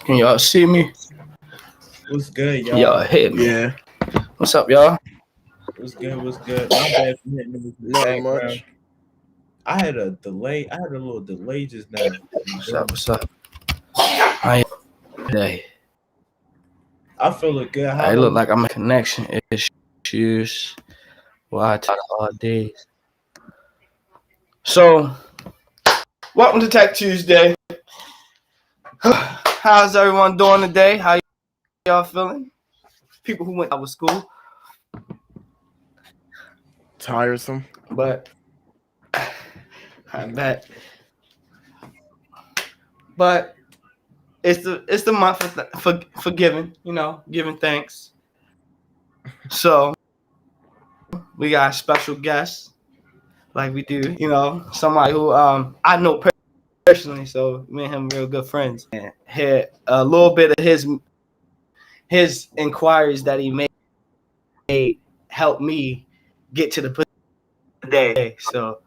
Can y'all see me? What's good, y'all? Y'all hit me. Yeah, What's up, y'all? What's good? What's good? My bad for hitting me with the not background. much. I had a delay. I had a little delay just now. What's up? What's up? How you today? I feel it good. How I about look like I'm in connection issues. Well, I talk all day. So, welcome to Tech Tuesday. How's everyone doing today? How y'all feeling? People who went to our school, Tiresome. but I bet. But it's the month for giving, giving thanks. So we got a special guest, like we do, somebody who I know personally. So me and him real good friends. And hear a little bit of his inquiries that he made help me get to the today. So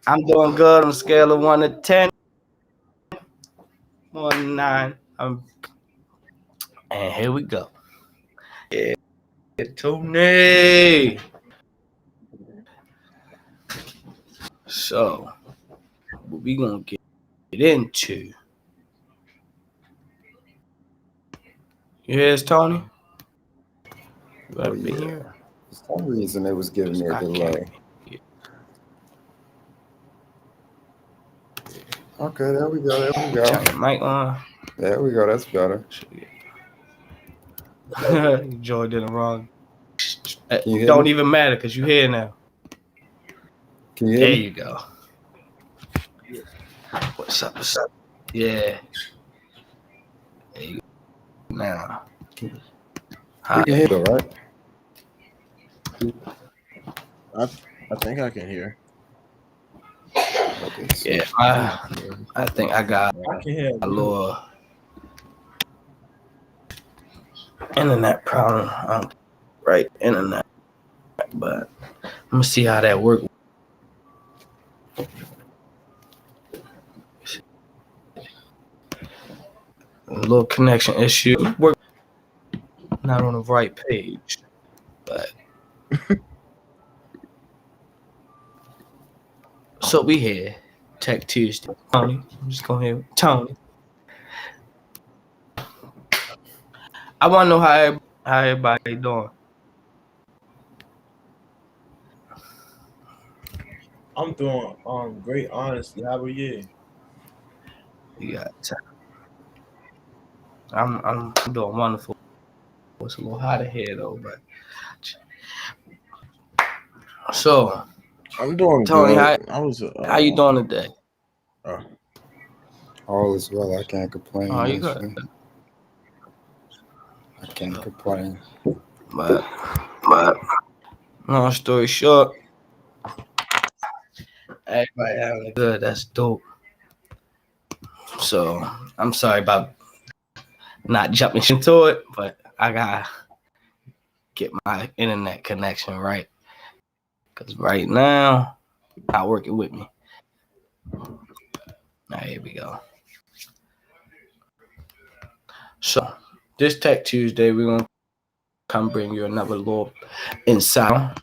I'm doing good on a scale of 1 to 10. 1 to 9. And here we go. Yeah, Tony. So, what we gonna get into? You hear us, Tony? You better be here. For some reason, it was giving me a delay. Okay, there we go. Turn your mic on. There we go. That's better. Joy did it wrong. You Don't me? even matter because you here now. Can you hear There me? you go. What's up? What's up? Yeah. There you go. Now. You can hear though, right? I think I can hear. Okay, so Yeah, I think I got I can hear a little internet problem. Right, internet. But I'm gonna see how that works. A little connection issue. We're not on the right page, but so we here. Tech Tuesday. Tony, I'm just going here. Tony. I want to know how everybody doing. I'm doing great, honestly. How about you? You got I'm doing wonderful. It's a little hotter here though, but so I'm doing Tony, good. how you doing today? all is well. I can't complain. Oh, you good? I can't complain. But long story short, everybody having good. That's dope. So I'm sorry about not jumping into it, but I gotta get my internet connection right. Cause right now, not working with me. Now here we go. So this Tech Tuesday, we're gonna come bring you another little insight.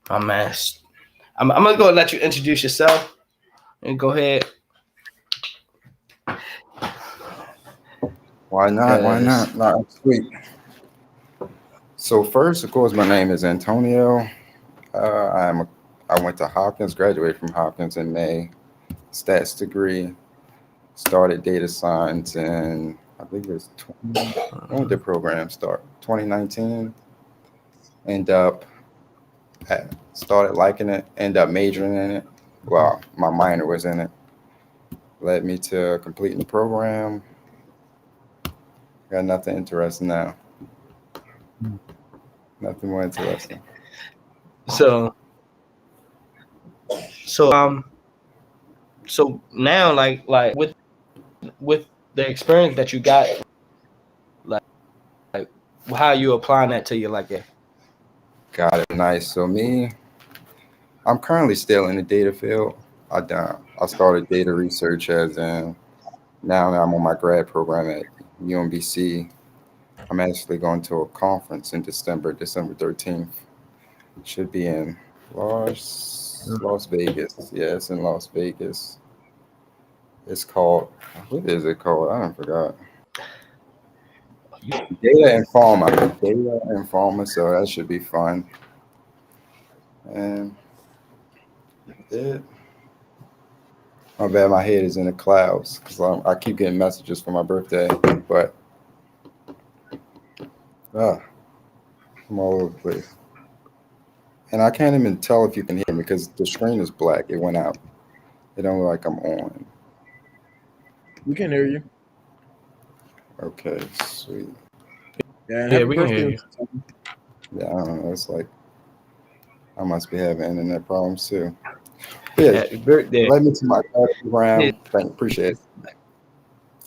I'm gonna go let you introduce yourself and go ahead. Why not? Why not? Not sweet. So first, of course, my name is Antonio. I went to Hopkins, graduated from Hopkins in May, stats degree, started data science in, I believe it was when did the program start? 2019. Started liking it, ended up majoring in it. Well, my minor was in it. Led me to completing the program. Got nothing interesting now. Nothing more interesting. So now like with the experience that you got, like how you applying that to your life? Yeah. Got it. Nice. So I'm currently still in the data field. I started data research as in now I'm on my grad program at UMBC. I'm actually going to a conference in December 13th. Should be in Las Vegas. Yeah, it's in Las Vegas. It's called, what is it called? I don't forgot. Data and Pharma, so that should be fun. And it, my bad, my head is in the clouds because I keep getting messages for my birthday, but uh, I'm all over the place. And I can't even tell if you can hear me because the screen is black. It went out. It don't look like I'm on. We can hear you. Okay, sweet. Yeah, and Yeah, happy we can birthday. hear you. Yeah, I don't know. It's like I must be having internet problems too. Yeah, Happy birthday. led me to my grad program. Appreciate it.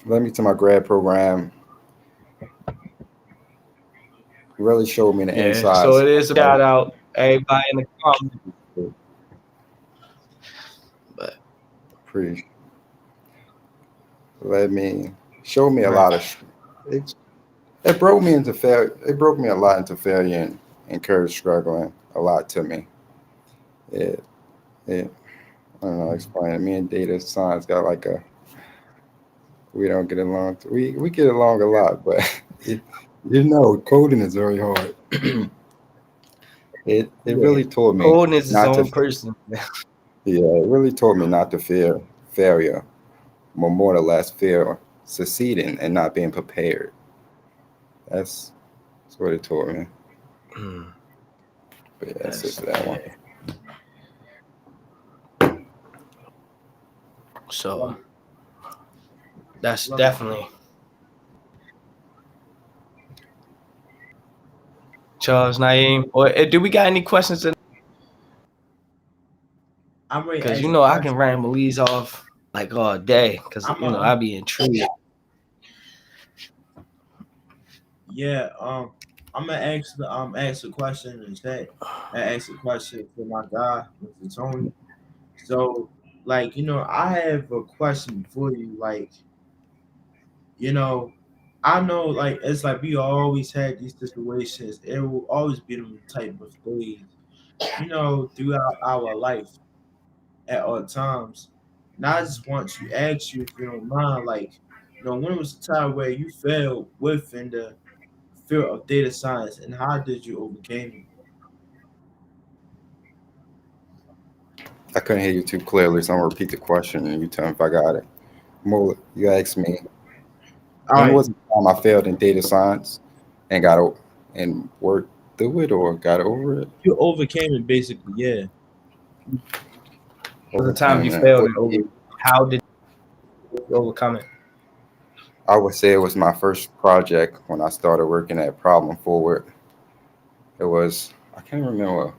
Led me to my grad program. Really showed me the Yeah, so insides. it is a shout out everybody in the comments. But Pretty led me, showed me a Right. lot of. It broke me into failure. It broke me a lot into failure and encouraged struggling a lot to me. It, it. I don't know. How to explain it. Me and data science got like a. We don't get along. We get along a lot, but it, coding is very hard. It really taught me Coding is his not to. own person. Yeah, it really taught me not to fear failure, but more or less fear succeeding and not being prepared. That's what it taught me. But yeah, that's it for that one. So that's definitely Charles Naeem. Or do we got any questions? I'm ready. Because I can ramble these off like all day. Because I be intrigued. Yeah, I'm gonna ask a question in chat. I ask a question for my guy, Mr. Tony. So, like, I have a question for you. Like, you know, I know, like, it's like we always had these situations. It will always be them type of days, throughout our life at all times. Now, I just want to ask you, if you don't mind, like, when was the time where you failed within the field of data science, and how did you overcame I couldn't hear you too clearly, so I'm gonna repeat the question and you tell me if I got it. More, you asked me it? All when right, was the time I failed in data science and and worked through it or got over it. you overcame it basically, yeah. The time you Overcame it. failed and over, how did you overcome it? I would say it was my first project when I started working at Problem Forward. It was, I can't remember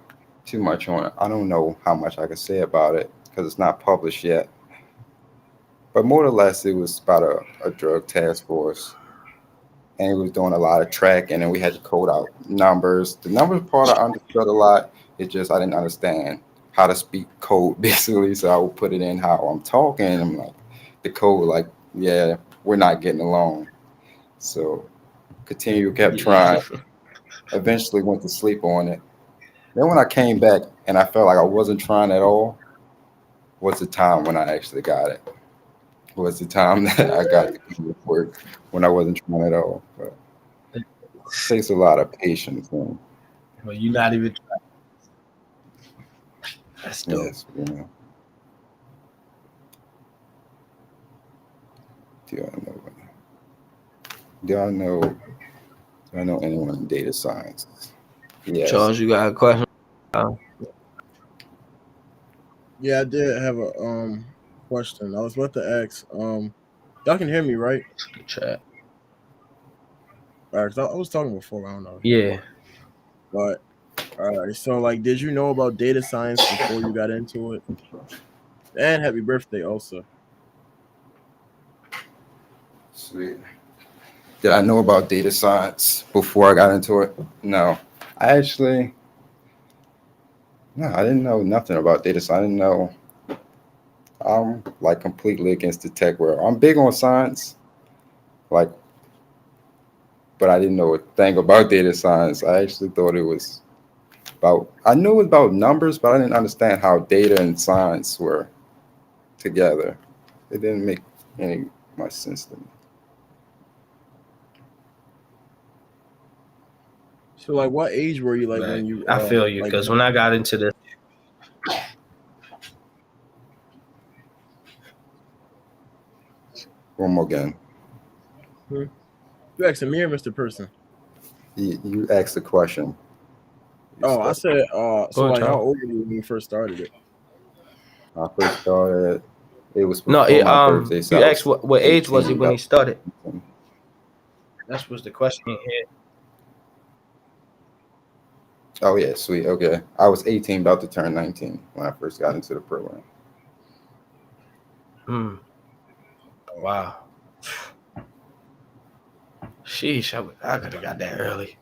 too much on it. I don't know how much I could say about it because it's not published yet. But more or less, it was about a drug task force. And we was doing a lot of tracking and we had to code out numbers. The numbers part I understood a lot. It just, I didn't understand how to speak code basically. So I would put it in how I'm talking. And I'm like, the code, like, yeah, we're not getting along. So kept trying. Eventually went to sleep on it. Then when I came back and I felt like I wasn't trying at all, was the time when I actually got it. Was the time that I got the work when I wasn't trying at all. But it takes a lot of patience. And, Well, you're not even trying. That's dope. yes, Do I know? Do I know? Do I know anyone in data science? Yes. Charles, you got a question? Yeah, I did have a question. I was about to ask. Y'all can hear me, right? Chat. All right, 'cause I was talking before. I don't know. Yeah. But all right, so like, did you know about data science before you got into it? And happy birthday, also. Sweet. Did I know about data science before I got into it? No. I didn't know nothing about data science. I didn't know I'm like completely against the tech world. I'm big on science, like, but I didn't know a thing about data science. I actually thought it was about. I knew it was about numbers, but I didn't understand how data and science were together. It didn't make any much sense to me. So like, what age were you like Right. when you I feel you, like? because when I got into this, One more again. You asking me or Mr. Person? You asked the question. You Oh, I stuck. said, go so ahead, like, how Charles. old were you when you first started it? I first started. It was No, before my birthday, so you I asked was what age was he 18. when he About started? That was the question he oh yeah, sweet. Okay, I was 18, about to turn 19 when I first got into the program. had. Wow. Sheesh, I could have got that early.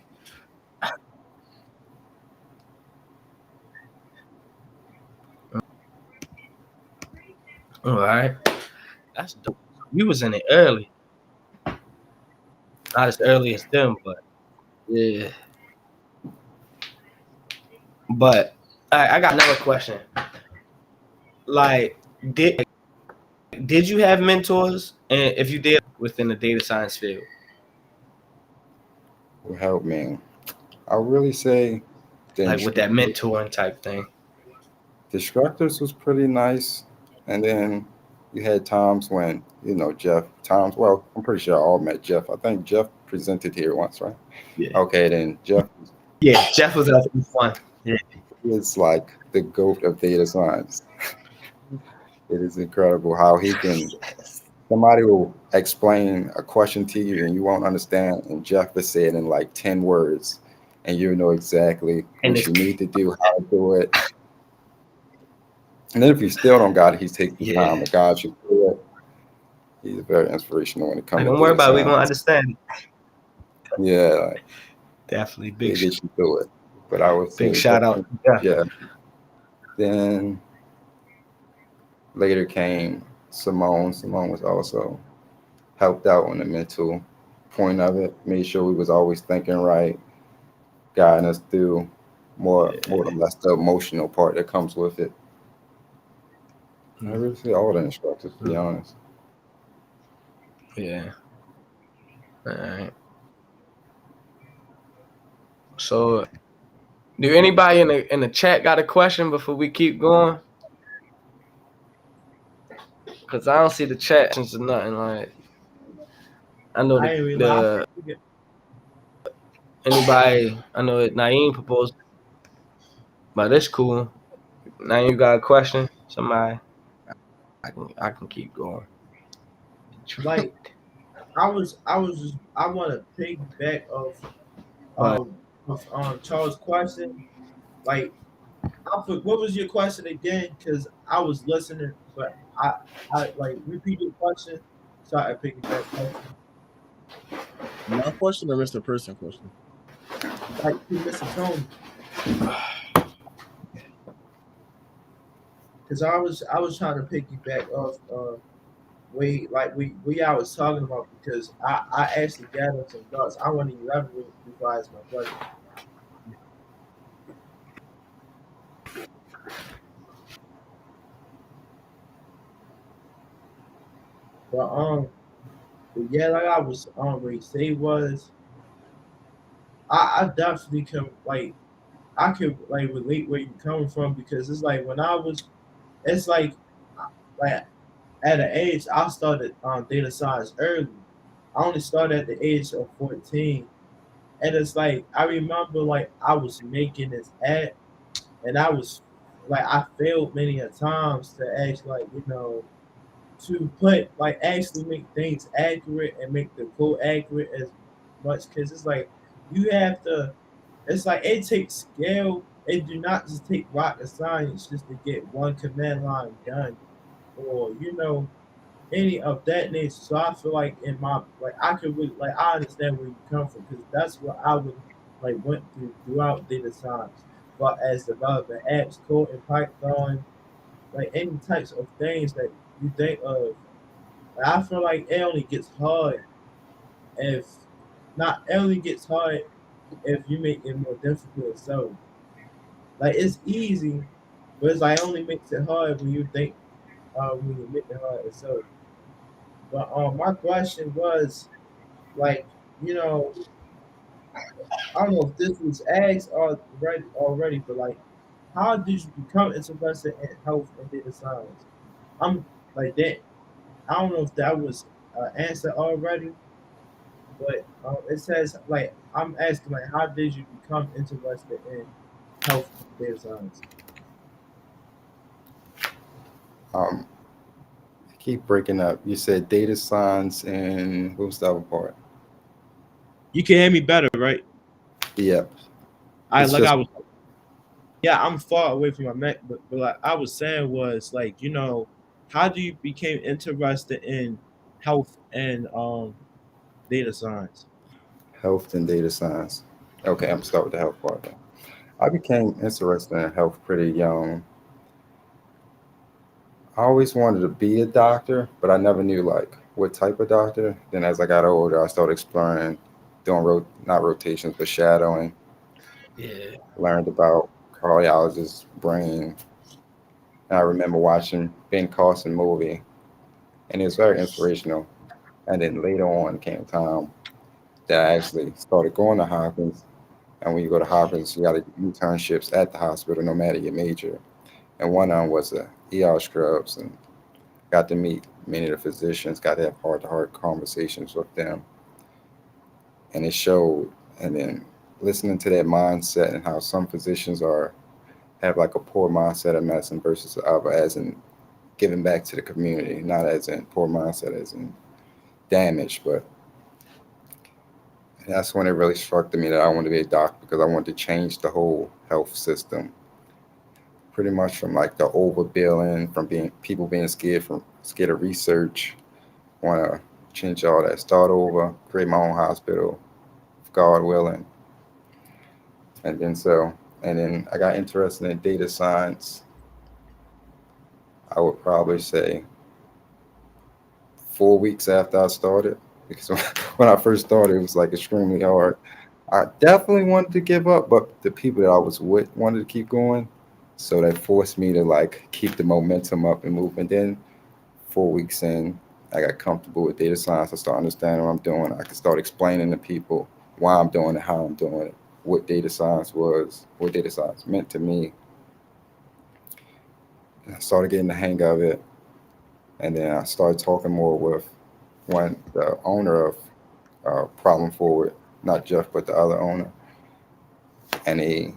All right. That's dope. You was in it early. Not as early as them, but yeah. But I got another question. Like, did you have mentors? And if you did, within the data science field, Who helped me? I would really say the like with that instructors. mentoring type thing. The instructors was pretty nice, and then you had times when Jeff. Times, well, I'm pretty sure I all met Jeff. I think Jeff presented here once, right? Yeah. Okay, then Jeff Yeah, Jeff was at one. Yeah. is like the goat of data science. It is incredible how he can. Somebody will explain a question to you and you won't understand, and Jeff will say it in like 10 words, and you know exactly And what it's you need to do, how to do it. And then if you still don't got it, he's taking time yeah. to guide you through it. He's very inspirational when it Like, comes don't to worry data about it. We're gonna science. understand. Yeah, like, Definitely he'll get you through it. But I would big say shout out definitely, to Jeff. yeah. Then later came Simone. Simone was also helped out on the mental point of it, made sure we was always thinking right, guiding us through more or less the emotional part that comes with it. I really say all the instructors, to be honest. Yeah. All right. So, do anybody in the chat got a question before we keep going? Cause I don't see the chat or nothing. Like, I know I ain't really lie. the anybody. I know that Naeem proposed, but it's cool. Now you got a question? Somebody, I can keep going. Like I want to piggyback But Charles' question. Like what was your question again? Because I was listening, but I like repeat your question so I piggyback question. My question or Mr. Person question? Like to Mr. Tony, because I was trying to piggyback off we I was talking about because I actually gathered some thoughts. I want to elaborate before I ask my question. But yeah, like I was already say was I definitely can like I could like relate where you're coming from because it's like when I was it's like at an age I started data science early. I only started at the age of 14. And it's like I remember like I was making this ad and I was like I failed many a times to actually like to put like actually make things accurate and make the code accurate as much because it's like you have to it's like it takes skill. It do not just take rocket science just to get one command line done or any of that nature. So I feel like in my like I could really like I understand where you come from because that's what I would like went through throughout data science. But as developing apps, code in Python, like any types of things that you think of. Like, I feel like it only gets hard if not it only gets hard if you make it more difficult. So like it's easy, but it's like it only makes it hard when you think when you make it hard itself. But my question was like, you know, I don't know if this was asked already, but like, how did you become interested in health and data science? I'm like that. I don't know if that was answered already, but it says like I'm asking like, how did you become interested in health and data science? Um, keep breaking up. You said data science and what was the other part? You can hear me better, right? Yep. I It's like just I was yeah, I'm far away from my mic, but like I was saying was like, how do you became interested in health and data science? health and data science. Okay, I'm gonna start with the health part then. I became interested in health pretty young. I always wanted to be a doctor, but I never knew like what type of doctor. Then as I got older, I started exploring, doing not rotations, but shadowing. Yeah. Learned about cardiologist's brain. And I remember watching Ben Carson movie, and it was very inspirational. And then later on came time that I actually started going to Hopkins. And when you go to Hopkins, you got to do internships at the hospital, no matter your major. And one of them was a ER scrubs, and got to meet many of the physicians, got to have heart-to-heart conversations with them, and it showed. And then listening to that mindset and how some physicians are have like a poor mindset of medicine versus the other, as in giving back to the community, not as in poor mindset, as in damage. But that's when it really struck to me that I wanted to be a doctor because I wanted to change the whole health system, pretty much from like the overbilling, from being people being scared of research. Want to change all that, start over, create my own hospital, God willing, and then I got interested in data science. I would probably say 4 weeks after I started, because when I first started, it was like extremely hard. I definitely wanted to give up, but the people that I was with wanted to keep going, so that forced me to like keep the momentum up and move. And then 4 weeks in, I got comfortable with data science. I started understanding what I'm doing. I could start explaining to people why I'm doing it, how I'm doing it, what data science was, what data science meant to me. And I started getting the hang of it, and then I started talking more with the owner of Problem Forward, not Jeff, but the other owner, and he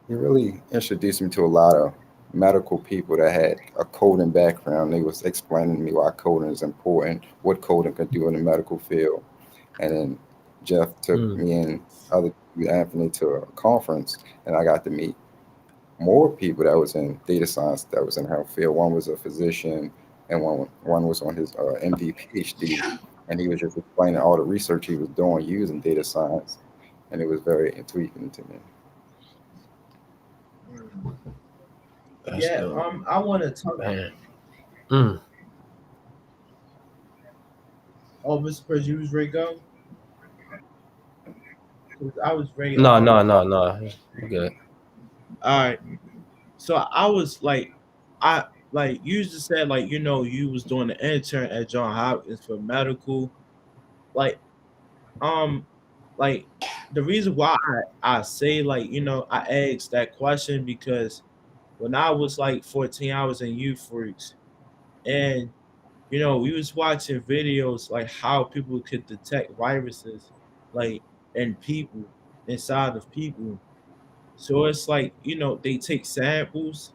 really introduced me to a lot of medical people that had a coding background. They was explaining to me why coding is important, what coding could do in the medical field. And then Jeff took Mm. me and other Anthony to a conference, and I got to meet more people that was in data science that was in health field. One was a physician, and one was on his MD PhD, and he was just explaining all the research he was doing using data science, and it was very intriguing to me. Mm. That's Yeah, dope, I want to talk. man. Mm. Oh, Mr. Prince, you was ready to go? 'Cause I was ready. No, no, no, no. You good? All right. So I was like, I like you just said like you was doing the intern at John Hopkins for medical. Like um like the reason why I say like I asked that question because when I was like 14, I was in youth freaks, and we was watching videos like how people could detect viruses like in people inside of people. So it's like they take samples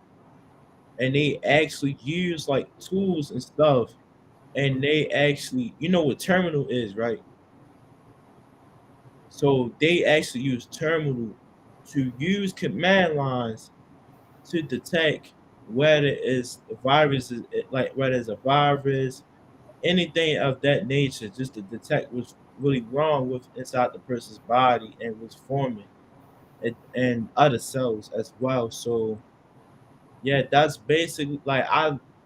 and they actually use like tools and stuff, and they actually what terminal is, right? So they actually use terminal to use command lines to detect whether it's viruses, like whether it's a virus, anything of that nature, just to detect what's really wrong with inside the person's body and what's forming and other cells as well. So Yeah, that's basically like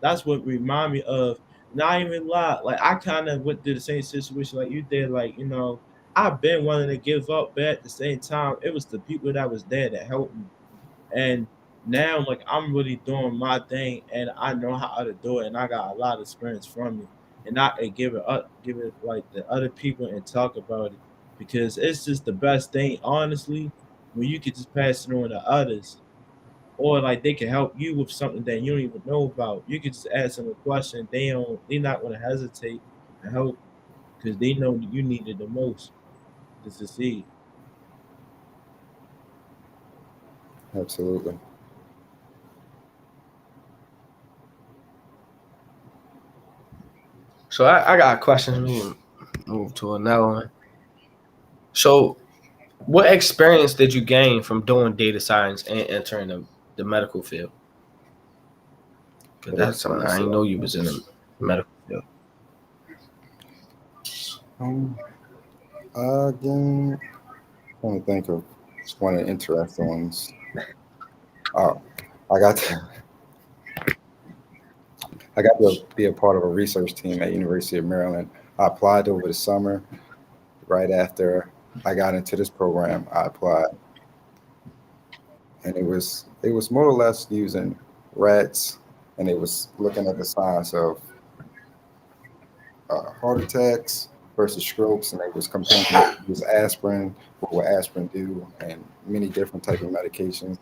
that's what remind me of. Not even lie, like I kind of went through the same situation like you did. Like, I've been wanting to give up, but at the same time, it was the people that was there that helped me. And now, like, I'm really doing my thing, and I know how to do it, and I got a lot of experience from it. And I can give it like the other people and talk about it, because it's just the best thing, honestly, when you can just pass it on to others, or like they can help you with something that you don't even know about. You can just ask them a question. They're not gonna hesitate to help because they know that you need it the most to succeed. Absolutely. So I got a question. We can move to another one. So, what experience did you gain from doing data science and entering the medical field? Because What that's something I experience? didn't know you was in the medical field. Um, Again, trying to think of one of the interesting ones. Oh, I got to, I got to be a part of a research team at University of Maryland. I applied over the summer. Right after I got into this program, I applied, and it was more or less using rats, and it was looking at the science of heart attacks versus strokes, and they was comparing this aspirin, what would aspirin do, and many different type of medications.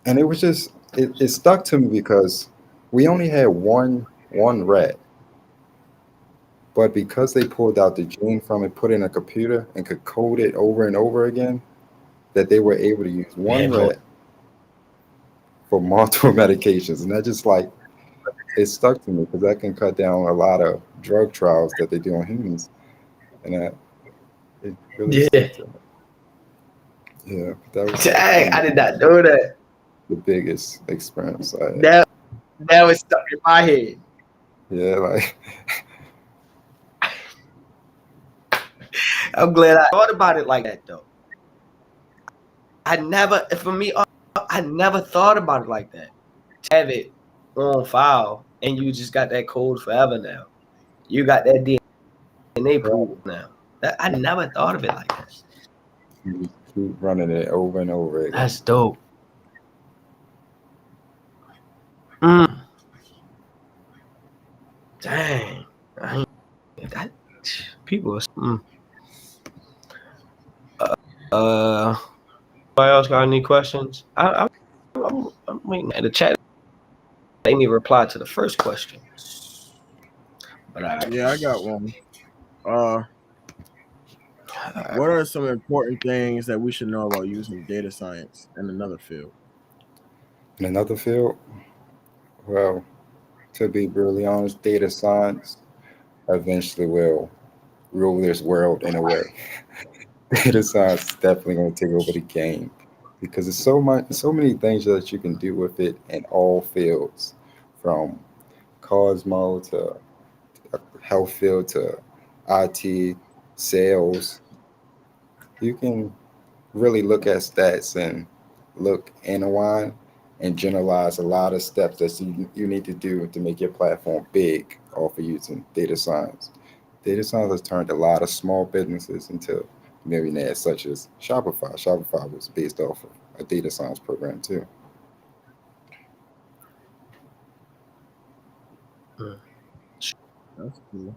And it was just it stuck to me because we only had one rat, but because they pulled out the gene from it, put it in a computer, and could code it over and over again, that they were able to use one Man, rat for multiple medications, and that just like it stuck to me because that can cut down a lot of drug trials that they do on humans, and that it really yeah. stuck to me. Yeah, that was like Dang, one I of did not know that. the biggest experience I had. Now, now it's stuck in my head. Yeah, like I'm glad I thought about it like that though. For me, I never thought about it like that. Have it on file, and you just got that code forever now. You got that DNA proof now. I never thought of it like that. you just keep running it over and over again. That's dope. Mm. Dang. I ain't, that, people are. Uh, anybody else got any questions? I'm waiting at the chat. They need to reply to the first question. But Yeah, I got one. Uh, what are some important things that we should know about using data science in another field? In another field, well, to be brutally honest, data science eventually will rule this world in a way. Data science is definitely going to take over the game because there's so many things that you can do with it in all fields, from Cosmo to health field to IT, sales. You can really look at stats and look analyze and generalize a lot of steps that you need to do to make your platform big off of using data science. Data science has turned a lot of small businesses into millionaires, such as Shopify. Shopify was based off of a data science program too. That's cool.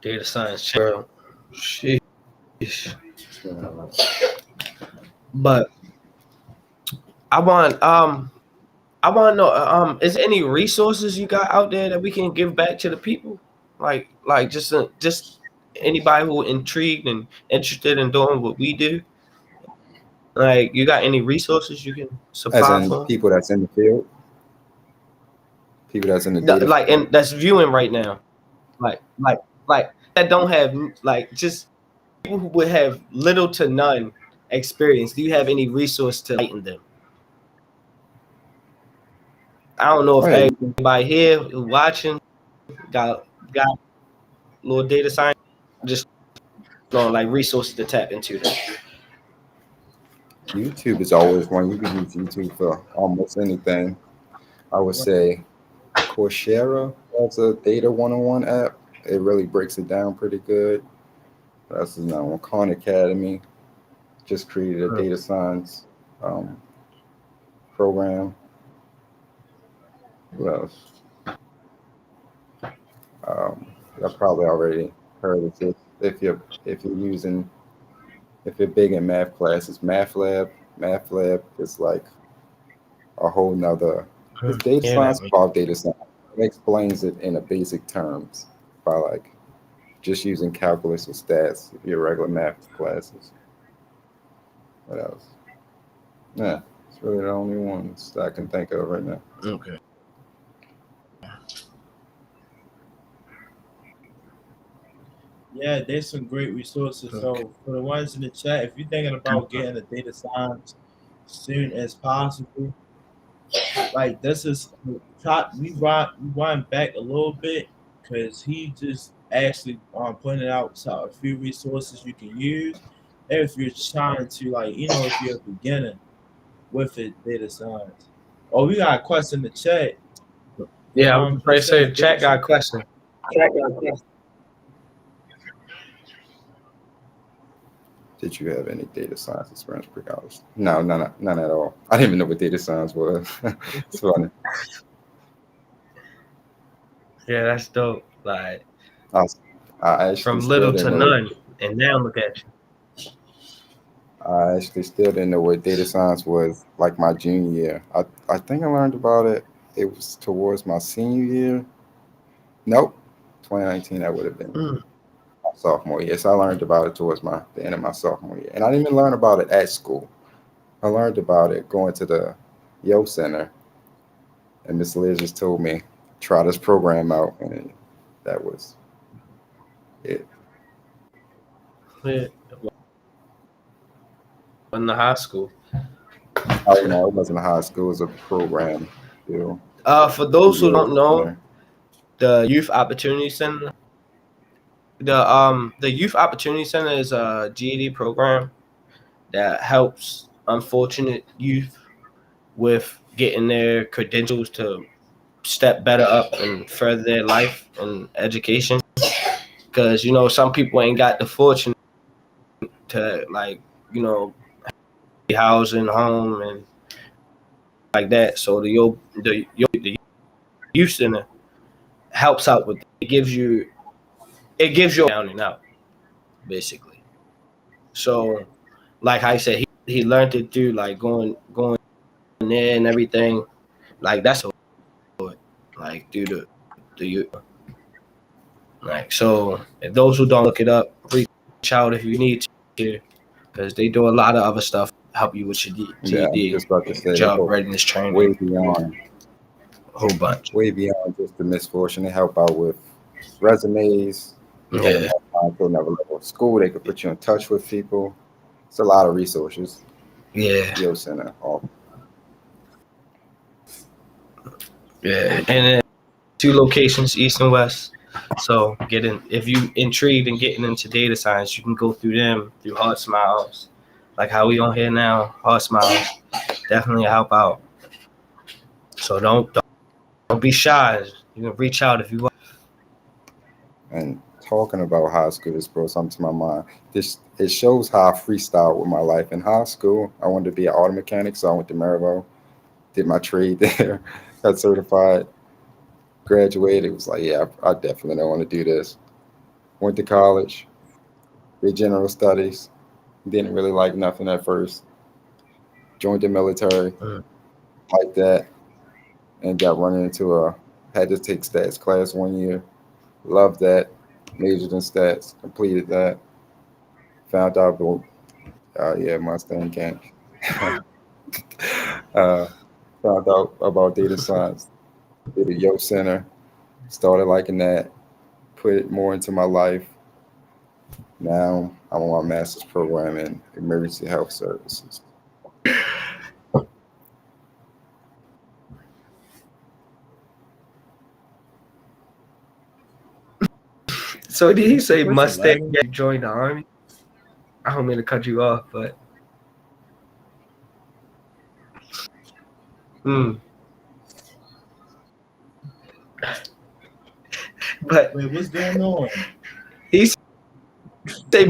data science. Girl. Sheesh. So, But I want to know is there any resources you got out there that we can give back to the people? Like just anybody who intrigued and interested in doing what we do. Like you got any resources you can as supply in for 'em? people that's in the field, people that's in the data Like field. and that's viewing right now. Like like that don't have like just people who would have little to none experience. Do you have any resource to enlighten them? I don't know Oh if yeah, you can. everybody here who watching got a little data science, just like resources to tap into that. YouTube is always one. You can use YouTube for almost anything. I would say Coursera as a data one-on-one app. It really breaks it down pretty good. That's another one. Khan Academy just created a data science um, program. Who else? I probably already heard of this. If you're using if you're big in math classes, Math Lab is like a whole nother. It's data Yeah, science that makes about data science. It explains it in a basic terms by like just using calculus or stats if you're regular math classes. What else? Yeah, it's really the only ones that I can think of right now. okay. Yeah, there's some great resources. Okay. So for the ones in the chat, if you're thinking about getting a data science soon as possible, like this is we wind back a little bit because he just actually pointed out a few resources you can use if you're trying to if you're a beginner with it data science. Oh, we got a question in the chat. Yeah, I was It afraid to say says the chat got a question. Did you have any data science experience pre-college? No, none at all. I didn't even know what data science was. It's funny. Yeah, that's dope. Like I, I actually from still little didn't to know. none, and now look at you. I actually still didn't know what data science was like my junior year. I think I learned about it. It was towards my senior year. Nope, 2019. That would have been Mm. my sophomore year. So I learned about it towards the end of my sophomore year, and I didn't even learn about it at school. I learned about it going to the Yo Center, and Miss Liz just told me try this program out, and that was it. Yeah. In the high school. Oh no, it wasn't a high school; it was a program. Still, For the those who Yo don't know, Center. the Youth Opportunity Center, the Youth Opportunity Center is a GED program that helps unfortunate youth with getting their credentials to step better up and further their life and education. Because some people ain't got the fortune to housing, home, and like that. So the youth center helps out with it. It gives you down and out basically. So like I said, he learned it through like going there and everything. Like that's like through the youth. Like so, if those who don't look it up, reach out if you need to, because they do a lot of other stuff. Help you with your Yeah, I was GED, just about to say they job go readiness way training, beyond, a whole bunch. way beyond just the misfortune. They help out with resumes. They can Yeah, help out to another level of school. They can put you in touch with people. It's a lot of resources. yeah, Yo Center. yeah. And then 2 locations, east and west. So if you intrigued in getting into data science, you can go through them through Hard Smiles, like how we on here now. Hard Smiles definitely help out. So don't be shy. You can reach out if you want. And talking about high school just brought something to my mind. This it shows how I freestyle with my life. In high school, I wanted to be an auto mechanic, so I went to Maryville, did my trade there, got certified, graduated. It was like, yeah, I definitely don't want to do this. Went to college, did general studies, didn't really like nothing at first. Joined the military, Mm. like that, and got running into had to take stats class 1 year. Loved that. Majored in stats, completed that. Found out about yeah, Mustang gang. uh, Found out about data science. Did a Yo Center. Started liking that. Put it more into my life. Now I'm on my master's program in emergency health services. So did he say What's the Mustang lagging? joined the army? I don't mean to cut you off, but Mm. But Wait, what's going on? he say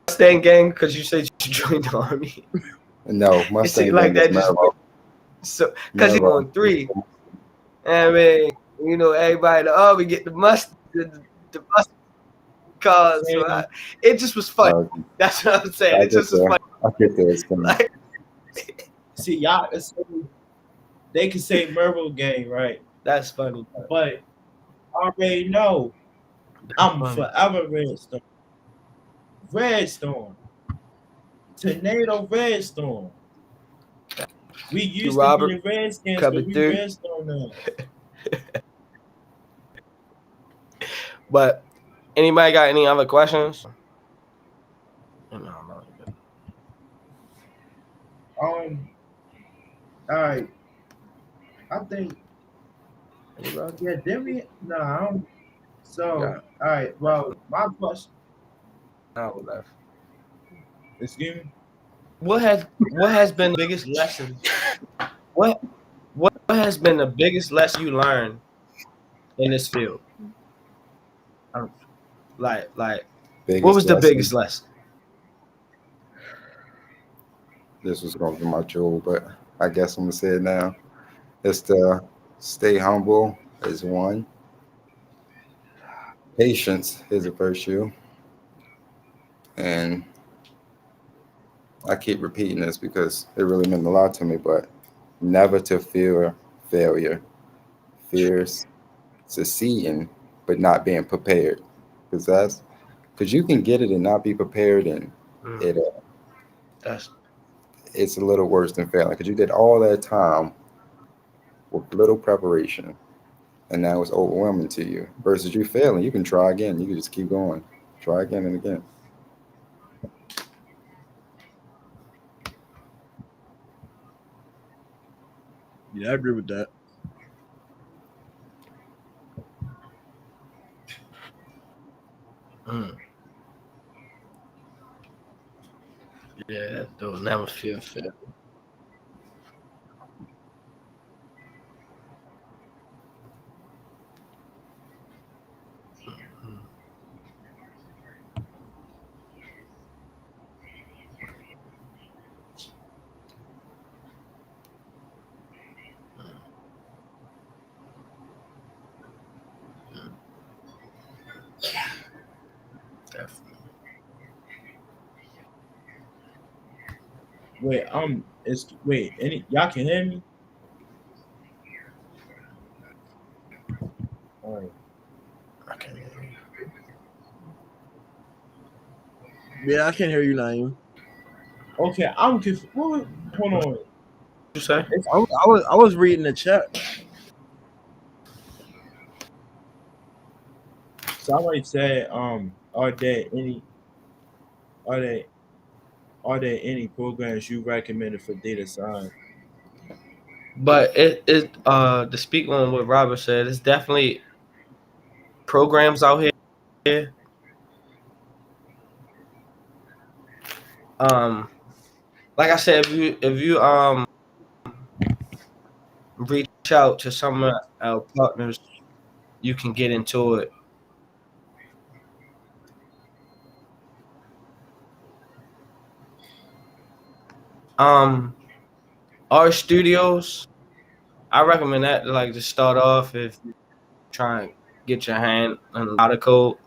Mustang Gang because you said you joined the army. No, You see, Mustang like Gang is that just Mervo. so because he Mervo. on 3. I mean, you know, everybody, we get the Mustang cars. So it just was funny. That's what I'm saying. I It just was funny. get there. It's funny. Like, See, y'all, they can say Mervo Gang, right? that's funny. But I already know I'm funny. forever Redstorm. Redstorm. Tornado Redstorm. We used to Robert be the Redskins, coming but we through. Redstorm now. But anybody got any other questions? No. All right. I think, Anybody? yeah, did we? No, I don't. So, Yeah. all right. Well, my question. No, left. Excuse me. What has been the biggest lesson? What has been the biggest lesson you learned in this field? Like what Biggest was the lesson. biggest lesson? This was going to be my jewel, but I guess I'm gonna say it now. It's to stay humble is one. Patience is a virtue, and I keep repeating this because it really meant a lot to me. But never to fear failure, fears succeeding, but not being prepared, because you can get it and not be prepared, and it it's a little worse than failing because you did all that time with little preparation, and now it's overwhelming to you. Versus you failing, you can try again. You can just keep going, try again and again. Yeah, I agree with that. Yeah, don't never feel fair. Definitely. Wait, y'all can hear me? All right. Okay. Yeah, I can't hear you, Naeem. Okay, I'm confused. Hold on. You say? I was reading the chat. Somebody said, are there any are there are there any programs you recommended for data science? But to speak on what Robert said, it's definitely programs out here. Like I said, if you reach out to some of our partners, you can get into it. Our studios, I recommend that to like to start off if you're trying to get your hand on how to code.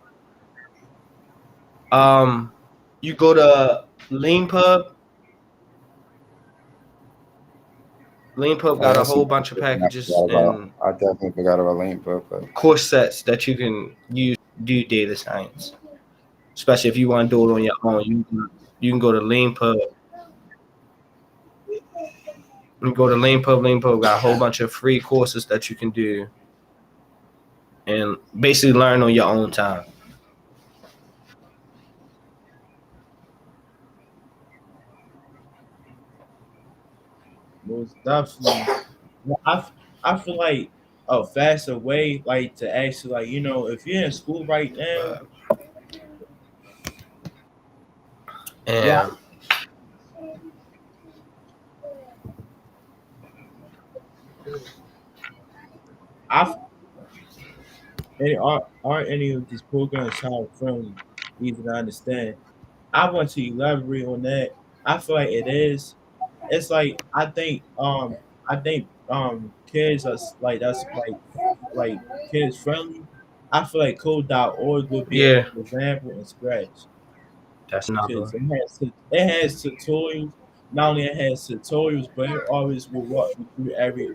You go to Lean Pub. Lean Pub Oh, got a that's whole something bunch of packages I and definitely forgot about Lane, but course sets that you can use to do data science. Especially if you want to do it on your own, you can go to Lean Pub. You go to Lean Pub. Lean Pub got a whole bunch of free courses that you can do and basically learn on your own time. Most definitely. Well, I feel like a faster way, like to actually, like, if you're in school right now, well, And I are any of these programs child friendly, easy to understand? I want to elaborate on that. I feel like it is. It's like I think kids are like that's like kids friendly. I feel like code.org would be a Yeah, good example in Scratch that's another because one. it has tutorials. Not only it has tutorials, but it always will walk you through every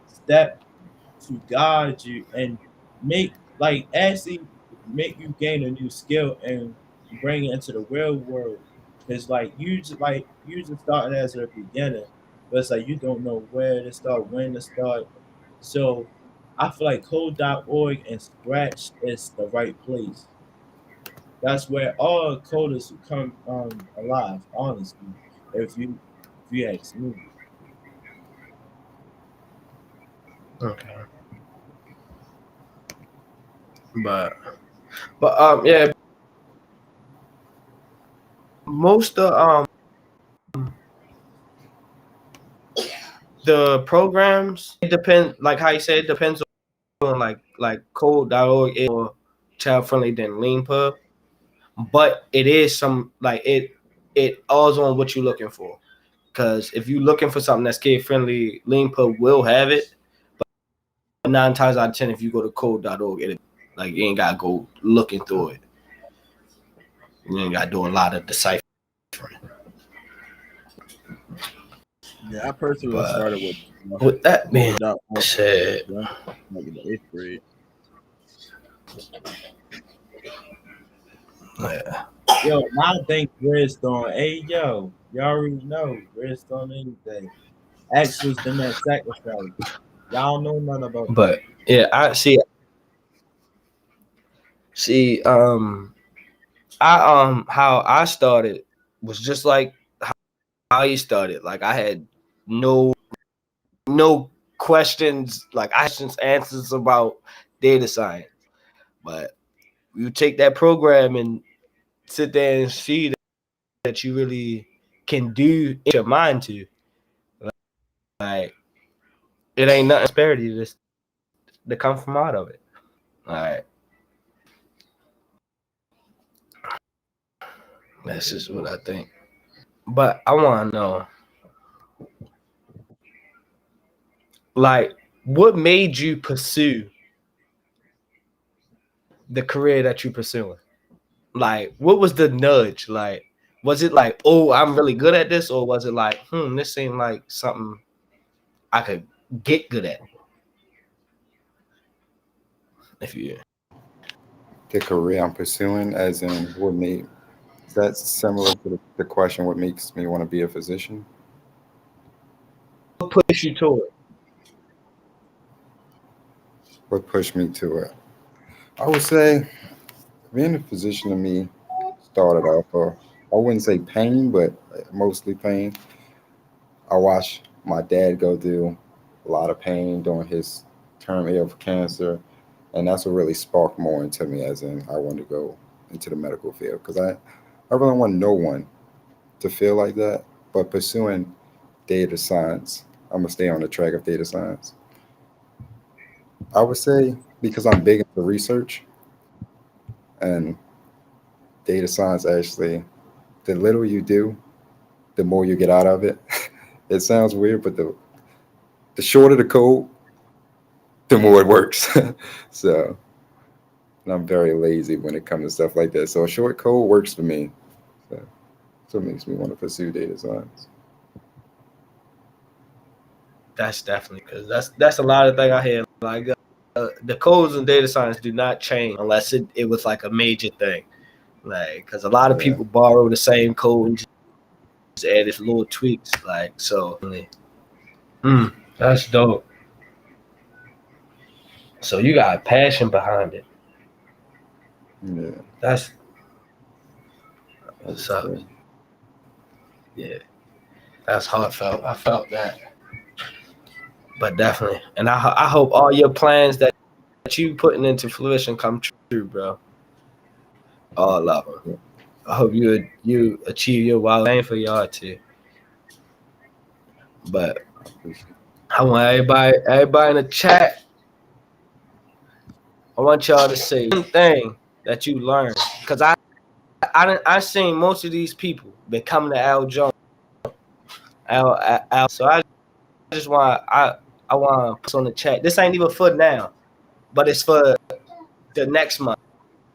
step to guide you and make like actually make you gain a new skill and bring it into the real world. It's like you just starting as a beginner, but it's like you don't know where to start, when to start. So I feel like code.org and Scratch is the right place. That's where all coders will come alive, honestly. If you ask me. Okay, but yeah, most of the programs it depends. Like how you said, it depends on like code.org is more child friendly than LeanPub, but it is some like it all's on what you're looking for. Because if you're looking for something that's kid friendly, LeanPub will have it. But 9 times out of 10, if you go to code.org, it like you ain't gotta go looking through it. You ain't gotta do a lot of deciphering. Yeah, I personally But started with with that being code.org said, like in the 8th grade. yeah. Yo, I think Redstone. Hey, yo, y'all already know Redstone anything. X was the man sacrifice. Y'all know nothing about that. But yeah, I see I how I started was just like how you started. Like I had no questions, like questions, answers about data science. But you take that program and sit there and see that you really can do in your mind to. Like it ain't nothing disparity to come from out of it. All right. That's just what I think. But I wanna know, like, what made you pursue the career that you're pursuing? Like, what was the nudge? Like, was it like, oh, I'm really good at this, or was it like, this seemed like something I could get good at? If you The career I'm pursuing, as in what made, is that similar to the question, what makes me want to be a physician? push you to it. What pushed me to it? I would say being a physician to me started off I wouldn't say pain, but mostly pain. I watched my dad go through a lot of pain during his term of cancer, and that's what really sparked more into me, as in I wanted to go into the medical field because I really want no one to feel like that. But pursuing data science, I'm gonna stay on the track of data science. I would say because I'm big into research and data science, actually, the little you do, the more you get out of it. It sounds weird, but the shorter the code, the more it works. So and I'm very lazy when it comes to stuff like that. So a short code works for me. So that's what makes me want to pursue data science. That's definitely because that's a lot of thing I hear. Like the codes in data science do not change unless it was like a major thing. Like because a lot of Yeah. people borrow the same code and just add its little tweaks. Like so, that's dope. So you got a passion behind it. Yeah. That's I would what's up. say. Yeah, that's heartfelt. I felt that, but definitely, and I hope all your plans that you putting into fruition come true, bro. All of them. Yeah, I hope you achieve your wild aim for y'all too. But I appreciate it. I want everybody in the chat. I want y'all to say one thing that you learned, because I seen most of these people been coming to Al Jones. So I just want I want to put on the chat. This ain't even for now, but it's for the next month.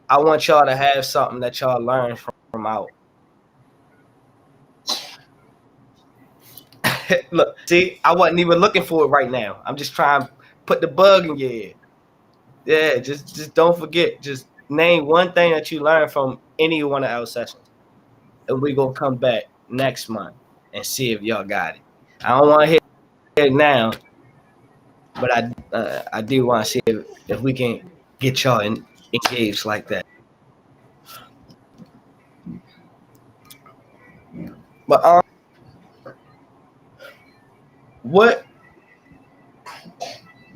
I want y'all to have something that y'all learn from out. Look, see, I wasn't even looking for it right now. I'm just trying to put the bug in your head. Yeah, just don't forget. Just name one thing that you learned from any one of our sessions, and we gonna come back next month and see if y'all got it. I don't want to hear it now, but I do want to see if we can get y'all engaged like that. But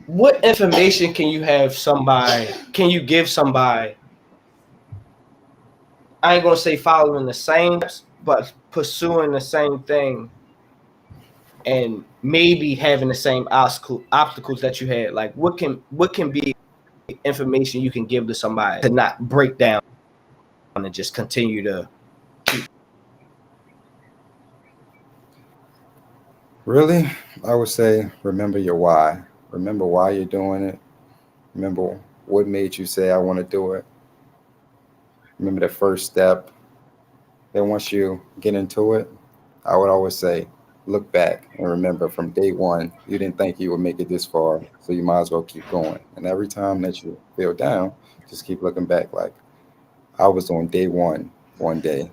what information can you give somebody? I ain't gonna say following the same, but pursuing the same thing and maybe having the same obstacles that you had. Like what can be information you can give to somebody to not break down and just continue to Really, I would say remember your why. Remember why you're doing it. Remember what made you say, I want to do it. Remember the first step. Then once you get into it, I would always say, look back and remember from day one, you didn't think you would make it this far, so you might as well keep going. And every time that you feel down, just keep looking back. Like I was on day one day.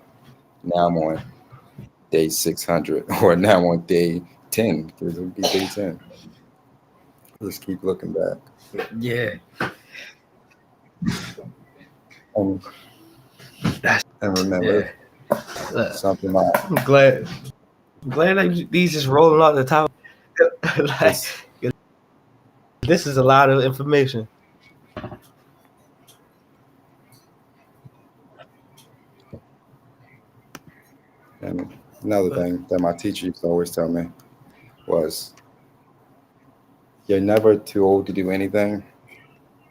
Now I'm on day 600, or now I'm on day 10, because it would be day 10. Just keep looking back. yeah. And remember something like I'm glad that these just rolling off the top. Like, this is a lot of information. And another thing that my teacher used to always tell me was, you're never too old to do anything.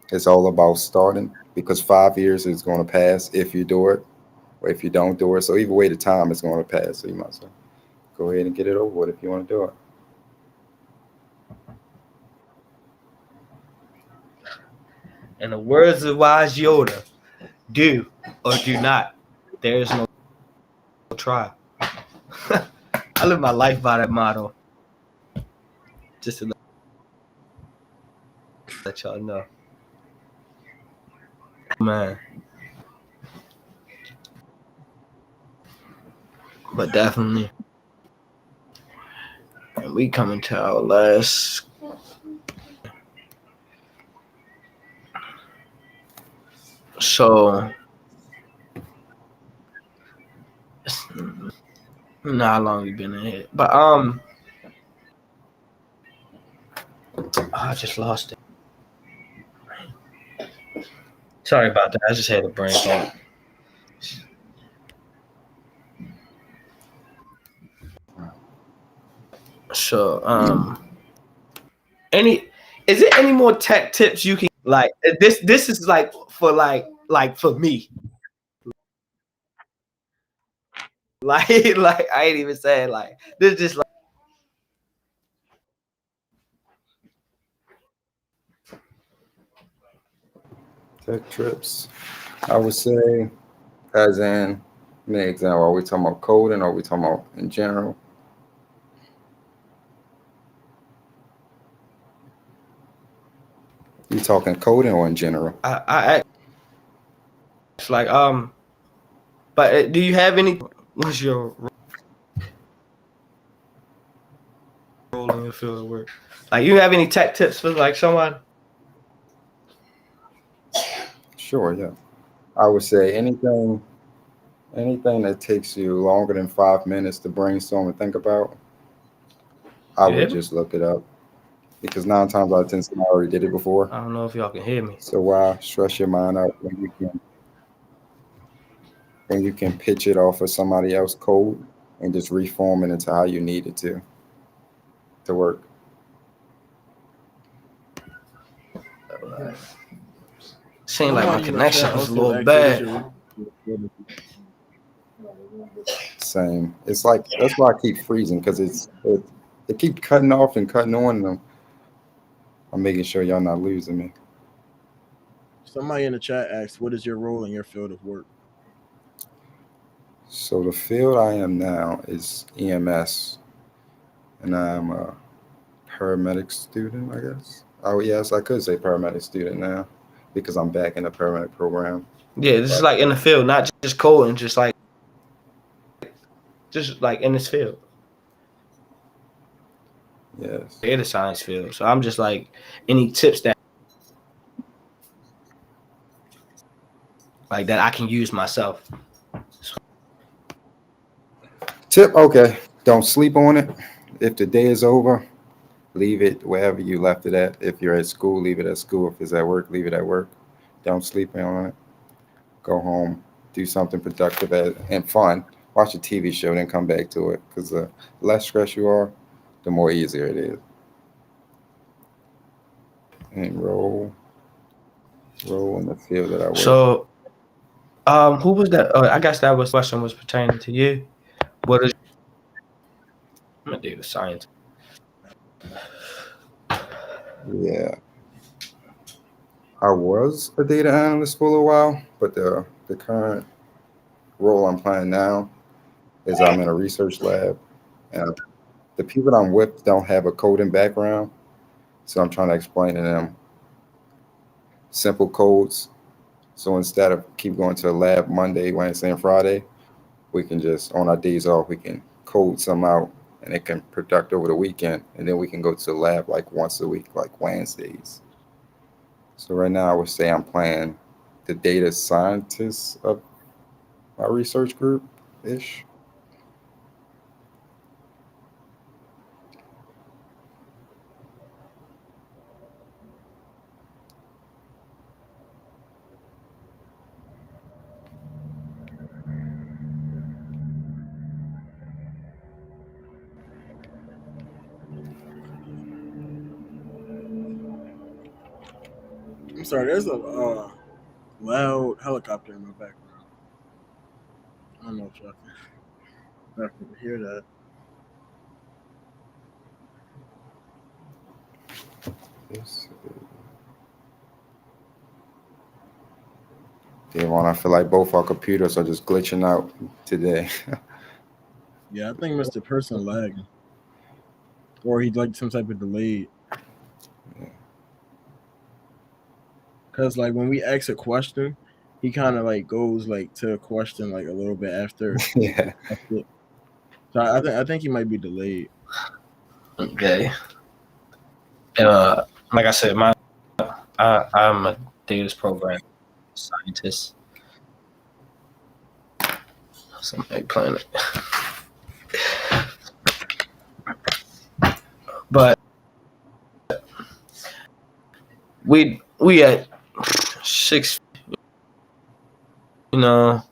It's all about starting, because 5 years is going to pass if you do it, or if you don't do it. So either way, the time is going to pass. So you might as well go ahead and get it over with if you want to do it. In the words of wise Yoda, do or do not. There is no try. I live my life by that motto. Just to let y'all know. Man. But definitely. And we coming to our last. So. Not how long we been in here. But I just lost it. Sorry about that. I just had a brain fart. So is there any more tech tips you can like this is like for me. Like I ain't even saying like this, just like Tech trips, I would say, as in, an example, are we talking about coding, or are we talking about in general? You talking coding or in general? I it's like but do you have any, what's your role in your field of work? Like you have any tech tips for like someone? Sure, yeah. I would say anything that takes you longer than 5 minutes to brainstorm and think about, I You hear would me? just look it up, because 9 times out of 10, somebody already did it before. I don't know if y'all can hear me. So why stress your mind out when you can pitch it off of somebody else's code and just reform it into how you need it to work. Seemed like my Somebody in the connection chat was a also little asked what is bad. your Same. It's like that's why I keep freezing because it keep cutting off and cutting on, and I'm making sure y'all not losing me. Somebody in the chat asked what is your role in your field of work? So the field I am now is EMS, and I'm a paramedic student, I guess. Oh yes, I could say paramedic student now because I'm back in the paramedic program. Yeah, this is like in the field, not just coding, just like in this field, Yes. data science field. So I'm just like, any tips that I can use myself. Tip, okay. Don't sleep on it. If the day is over, leave it wherever you left it at. If you're at school, leave it at school. If it's at work, leave it at work. Don't sleep on it. Go home, do something productive and fun. Watch a TV show, then come back to it. Because the less stress you are, the more easier it is. And roll in the field that I work. So, who was that? Oh, I guess that question was pertaining to you. What is? I'm a data scientist. Yeah. I was a data analyst for a little while, but the current role I'm playing now is I'm in a research lab, and the people I'm with don't have a coding background, so I'm trying to explain to them simple codes. So instead of keep going to the lab Monday, Wednesday, and Friday, we can just on our days off we can code some out, and it can product over the weekend, and then we can go to the lab like once a week, like Wednesdays. So right now I would say I'm playing the data scientist of my research group ish. I'm sorry, there's a loud helicopter in my background. I don't know if y'all can hear that. Devon, I feel like both our computers are just glitching out today. Yeah, I think Mr. Person lagging. Or he'd like some type of delay. Cause like when we ask a question, he kind of like goes like to a question like a little bit after. Yeah. So I think he might be delayed. Okay. Like I said, I'm a data program scientist. Somebody playing it. But we at 6, you know.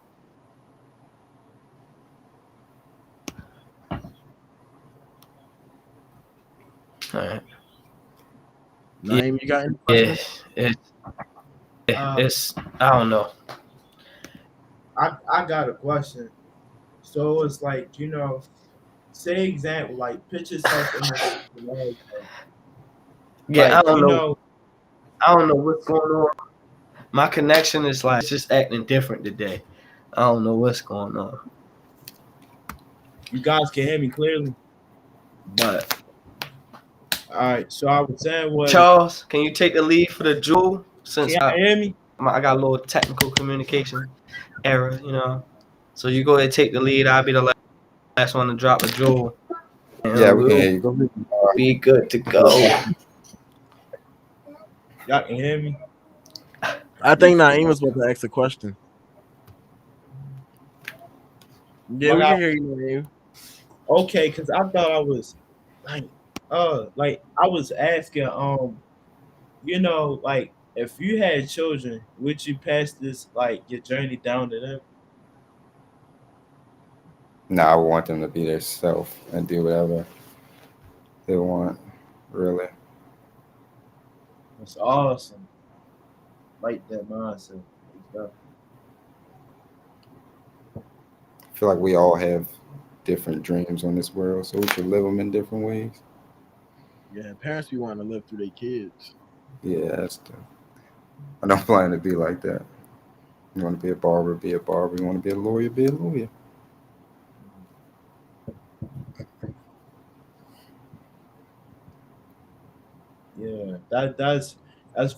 All right. Naeem, you got any questions? It's I don't know. I got a question. So it's like, say example, like picture yourself in the lab. Yeah, Like, I don't know. I don't know what's going on. My connection is like it's just acting different today. I don't know what's going on. you guys can hear me clearly. But All right, so I was saying Charles, can you take the lead for the jewel? Since can y'all hear me? I got a little technical communication error, you know. So you go ahead and take the lead. I'll be the last one to drop a jewel. And Yeah, we can we'll hear you. Go ahead. be good to go. Y'all can hear me? I think Naeem was about to ask a question. Yeah, we can hear you, Naeem. Okay, because I thought I was like I was asking, like if you had children, would you pass this like your journey down to them? Nah, I want them to be their self and do whatever they want, really. That's awesome. like that mindset and stuff. I feel like we all have different dreams on this world, so we should live them in different ways. Yeah, parents be wanting to live through their kids. Yeah, I don't plan to be like that. You want to be a barber, be a barber. You want to be a lawyer, be a lawyer. Yeah, that's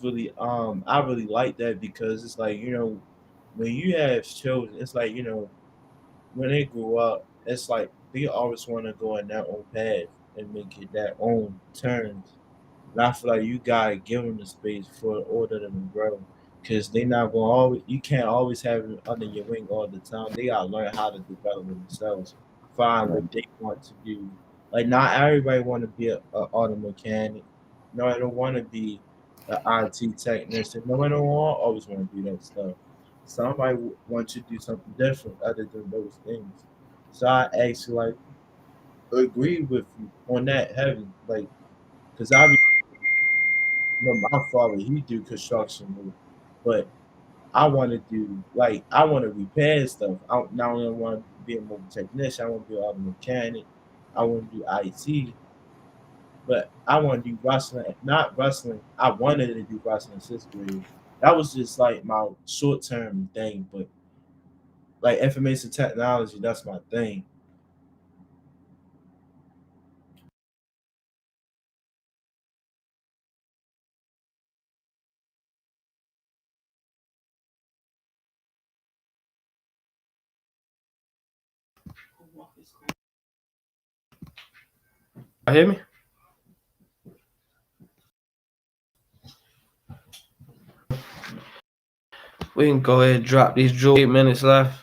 really I really like that because it's like when you have children, it's like when they grow up, it's like they always want to go in their own path and make it their own terms. And I feel like you gotta give them the space for order them to grow, because they not gonna always. You can't always have them under your wing all the time. They gotta learn how to develop themselves, find what Right. they want to do. Like not everybody want to be a auto mechanic. No, I don't want to be an IT technician. No, I don't always want to do that stuff. Somebody want to do something different other than those things. So I actually like agree with you on that heavy, like, because I my father he do construction work, but I want to do like I want to repair stuff. I not only want to be a mobile technician, I want to be an auto mechanic. I want to do IT, but I want to do wrestling. Not wrestling. I wanted to do wrestling in sixth grade. That was just like my short term thing, but like information technology, that's my thing. I hear me? We can go ahead and drop these jewels. 8 minutes left.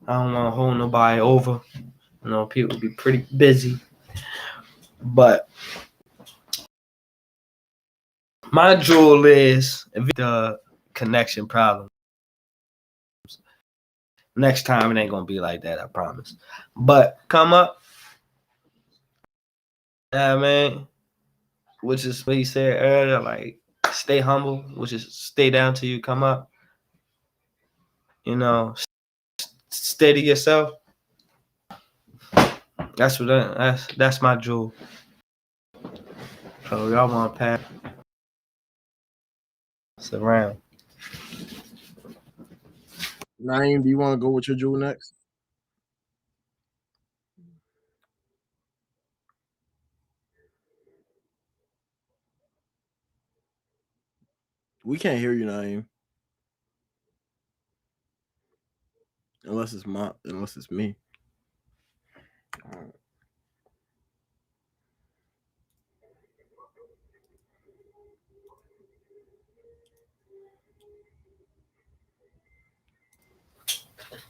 I don't want to hold nobody over. People be pretty busy. But my jewel is the connection problem. Next time it ain't gonna be like that, I promise. But come up, yeah, man. Which is what he said earlier, like stay humble, which is stay down till you come up. You know, stay to yourself. That's my jewel. So y'all want to pass around. Naeem, do you want to go with your jewel next? We can't hear you, Naeem, unless it's me.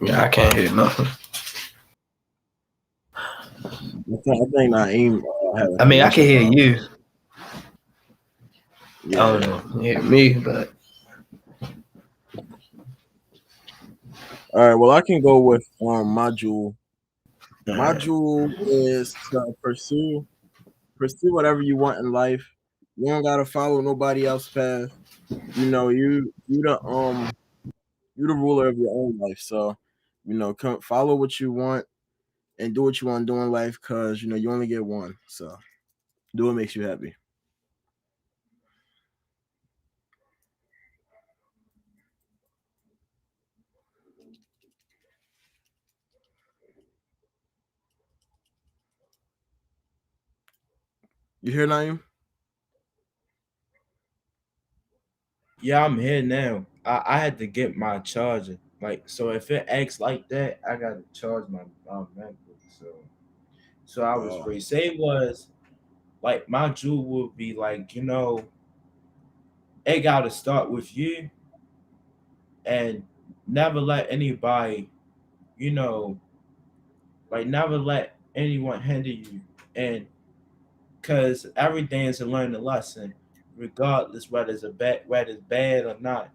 Yeah, I can't hear nothing. I think Naeem I had mean, I can mentioned. hear you. I Yeah. don't know, you hear me, but All right. Well, I can go with my jewel. My jewel is to pursue whatever you want in life. You don't gotta follow nobody else's path. You the ruler of your own life. So, come follow what you want and do what you want to do in life, because you only get one. So do what makes you happy. You hear, Naeem? Yeah, I'm here now. I had to get my charger. Like, so if it acts like that, I gotta charge my MacBook. So I was Oh, free. Say it was like my jewel would be like, it gotta start with you and never let anybody, you know, like never let anyone hinder you. And cause everything is a learning lesson, regardless whether it's bad or not.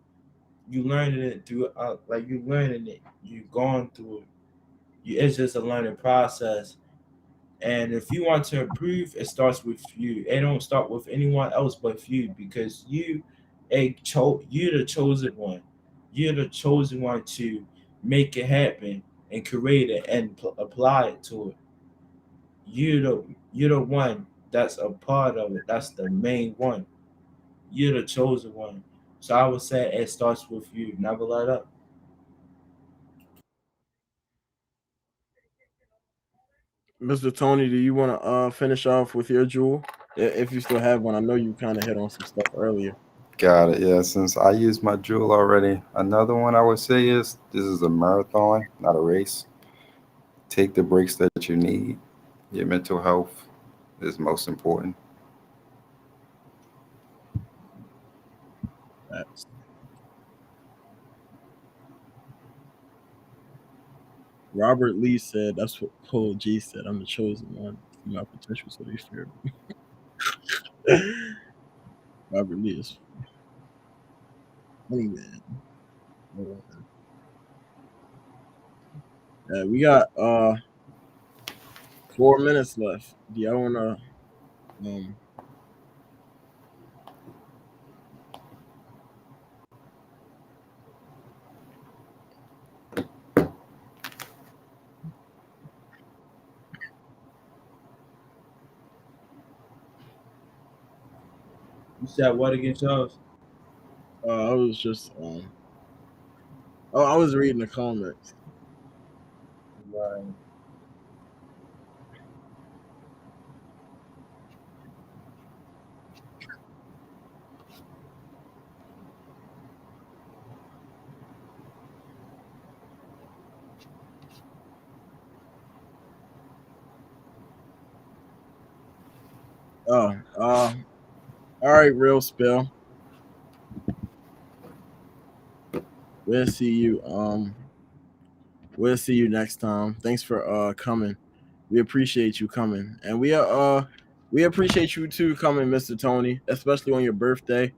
You learning it through like you learning it, you going through it. It's just a learning process. And if you want to improve, it starts with you. It don't start with anyone else but you, because You're the chosen one. You're the chosen one to make it happen and create it and apply it to it. You're the one that's a part of it. That's the main one. You're the chosen one. So I would say it starts with you. Never let up. Mr. Tony, do you want to finish off with your jewel, if you still have one? I know you kind of hit on some stuff earlier. Got it. Yeah, since I used my jewel already, another one I would say is this is a marathon, not a race. Take the breaks that you need. Your mental health is most important. Facts. Robert Lee said, "That's what Polo G said. I'm the chosen one. My potential, so they fear me." Robert Lee is funny, man. We got 4 minutes left. Do y'all wanna um You said what against yours? I was just I was reading the comments. Right. Oh, all right, real spill. We'll see you. We'll see you next time. Thanks for coming. We appreciate you coming, and we appreciate you too coming, Mr. Tony, especially on your birthday.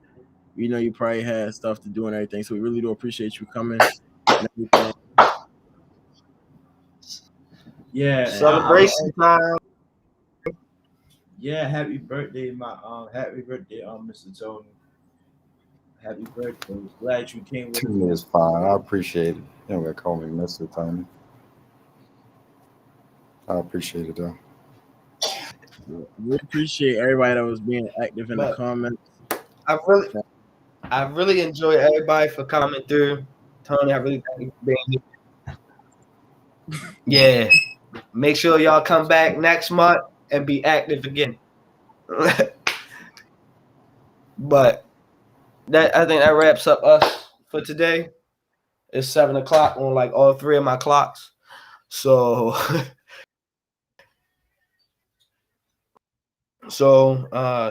You know you probably had stuff to do and everything, so we really do appreciate you coming and everything. Yeah, and Celebration time. yeah, happy birthday, Mr. Tony. Happy birthday. Glad you came with us. To me, it's fine. I appreciate it. You know, they call me Mr. Tony. I appreciate it though. We appreciate everybody that was being active in the But comments. I really, I really enjoy everybody for coming through. Tony, I really thank you for being here. Yeah. Make sure y'all come back next month and be active again. But that I think that wraps up us for today. It's 7 o'clock on like all three of my clocks. So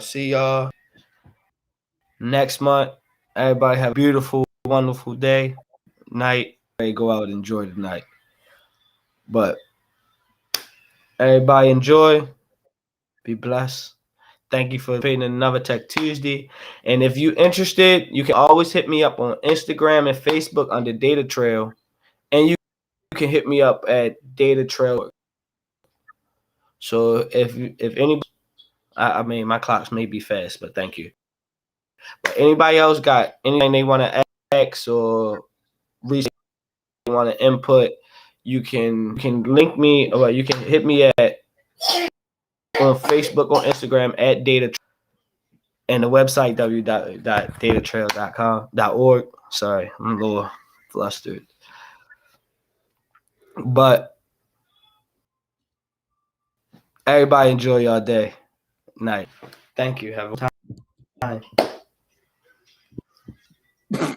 see y'all next month. Everybody have a beautiful, wonderful day, night. Go out and enjoy the night. But everybody enjoy. Be blessed. Thank you for paying another Tech Tuesday. And if you're interested, you can always hit me up on Instagram and Facebook under Data Trail. And you can hit me up at Data Trail. So if anybody, I mean, my clocks may be fast, but thank you. But anybody else got anything they want to ask or want to input, you can link me or you can hit me at on Facebook or Instagram at Data and the website www.datatrail.com.org. Sorry, I'm a little flustered. But everybody enjoy your day. Night. Thank you. Have a time.